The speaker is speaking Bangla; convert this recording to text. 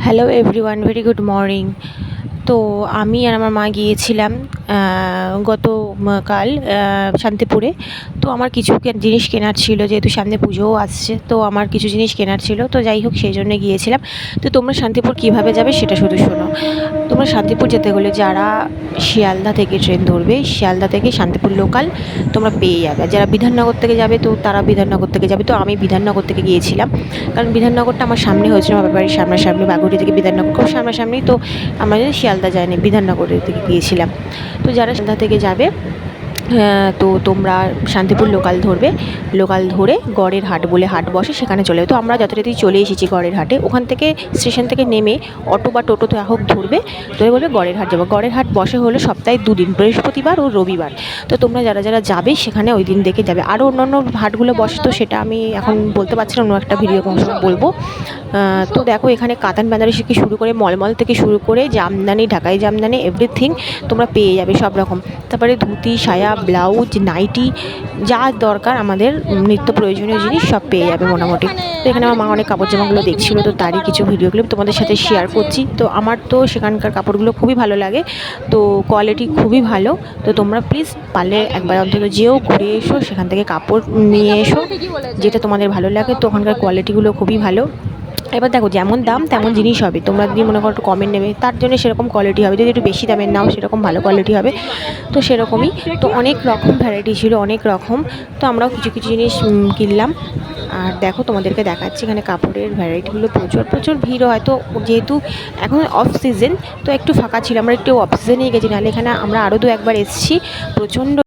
Hello everyone, very good morning. তো আমি আর আমার মা গিয়েছিলাম কাল শান্তিপুরে। তো আমার কিছু জিনিস কেনার ছিল, যেহেতু সামনে পুজোও আসছে, তো আমার কিছু জিনিস কেনার ছিল। তো যাই হোক, সেই জন্যে গিয়েছিলাম। তো তোমরা শান্তিপুর কীভাবে যাবে সেটা শুধু শোনো। তোমরা শান্তিপুর যেতে হলে যারা শিয়ালদা থেকে ট্রেন ধরবে, শিয়ালদা থেকে শান্তিপুর লোকাল তোমরা পেয়ে যাবে। যারা বিধাননগর থেকে যাবে, তো তারা বিধাননগর থেকে যাবে। তো আমি বিধাননগর থেকে গিয়েছিলাম, কারণ বিধাননগরটা আমার সামনে হয়েছিল, বাবার বাড়ির সামনাসামনি। বাগুড়ি থেকে বিধাননগর খুব সামনাসামনি। তো আমরা শিয়ালদা যাইনি, বিধাননগরের থেকে গিয়েছিলাম। তো যারা শিয়ালদা থেকে যাবে, তো তোমরা শান্তিপুর লোকাল ধরবে। লোকাল ধরে গড়ের হাট বলে হাট বসে, সেখানে চলে যাবে। তো আমরা যথারীতি চলে এসেছি গড়ের হাটে। ওখান থেকে স্টেশন থেকে নেমে অটো বা টোটোতে হোক ধরবে, ধরে বলবে গড়ের হাট যাবো। গড়ের হাট বসে হলো সপ্তাহে দুদিন, বৃহস্পতিবার ও রবিবার। তো তোমরা যারা যারা যাবে সেখানে ওই দিন দেখে যাবে। আরও অন্যান্য হাটগুলো বসে, তো সেটা আমি এখন বলতে পারছি না, অন্য একটা ভিডিও বলবো। তো দেখো, এখানে কাতান বেনারসি থেকে শুরু করে মলমল থেকে শুরু করে জামদানি, ঢাকাই জামদানি, এভরিথিং তোমরা পেয়ে যাবে, সব রকম। তারপরে ধুতি, সায়া, ব্লাউজ, নাইটি, যা দরকার আমাদের নিত্য প্রয়োজনীয় জিনিস সব পেয়ে যাবে মোটামুটি। তো এখানে আমার মা অনেক কাপড় জামাগুলো দেখছিলো, তো তারই কিছু ভিডিও ক্লিপ তোমাদের সাথে শেয়ার করছি। তো আমার তো সেখানকার কাপড়গুলো খুবই ভালো লাগে, তো কোয়ালিটি খুবই ভালো। তো তোমরা প্লিজ পারলে একবার অন্তত যেও, ঘুরে এসো, সেখান থেকে কাপড় নিয়ে এসো যেটা তোমাদের ভালো লাগে। তো ওখানকার কোয়ালিটিগুলো খুবই ভালো। এবার দেখো, যেমন দাম তেমন জিনিস হবে। তোমরা যদি মনে করো একটু কমের নেবে, তার জন্য সেরকম কোয়ালিটি হবে। যদি একটু বেশি দামের নাও, সেরকম ভালো কোয়ালিটি হবে। তো সেরকমই। তো অনেক রকম ভ্যারাইটি ছিল, অনেক রকম। তো আমরাও কিছু কিছু জিনিস কিনলাম। আর দেখো, তোমাদেরকে দেখাচ্ছি এখানে কাপড়ের ভ্যারাইটিগুলো প্রচুর প্রচুর ভিড় হয়। তো যেহেতু এখন অফ সিজন, তো একটু ফাঁকা ছিল, আমরা একটু অফ সিজনেই গেছি। নাহলে এখানে আমরা আরও একবার এসেছি, প্রচণ্ড